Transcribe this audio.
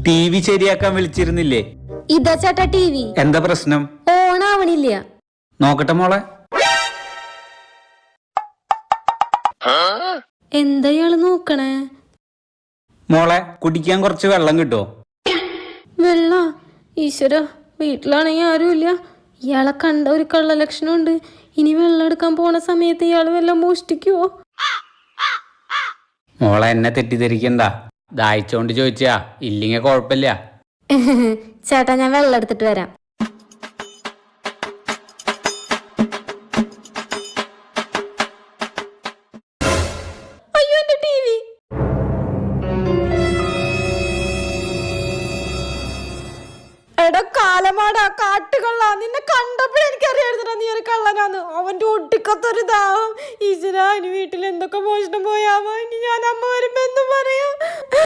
T V ശരിയാക്കാൻ വിളിച്ചിരുന്നില്ലേ? ഇതാ ചേട്ടാ ടി വി. എന്താ പ്രശ്നം? ഓണാവണില്ല. നോക്കട്ടെ മോളെ. എന്താ ഇയാള് നോക്കണേ? മോളെ, കുടിക്കാൻ കുറച്ച് വെള്ളം കിട്ടുമോ? വെള്ള? ഈശ്വര, വീട്ടിലാണെങ്കിൽ ആരുമില്ല. ഇയാളെ കണ്ട ഒരു കള്ള ലക്ഷണമുണ്ട്. ഇനി വെള്ളം എടുക്കാൻ പോണ സമയത്ത് ഇയാള് വല്ലതും മോഷ്ടിക്കുവോ? മോളെ, എന്നെ തെറ്റിദ്ധരിക്കണ്ട. ദാഹിച്ചോണ്ട് ചോദിച്ചാ, ഇല്ലെങ്കിൽ കുഴപ്പമില്ല. ചേട്ടാ, ഞാൻ വെള്ളം എടുത്തിട്ട് വരാം. അയ്യോ, എന്റെ ടി വി. എടാ കാലമാടാ, കാട്ടുകള്ള, നിന്നെ കണ്ടപ്പോഴേ എനിക്കറിയായിരുന്നടാ നീ ഒരു കള്ളനാന്ന്. അവന്റെ ഒട്ടിക്കത്തൊരു ദാഹം. ഈശ്വരാ, ഇനി വീട്ടിൽ എന്തൊക്കെ മോഷണം പോയാവോ? ഇനി ഞാൻ അമ്മ വരുമ്പോ എന്തും പറയാ?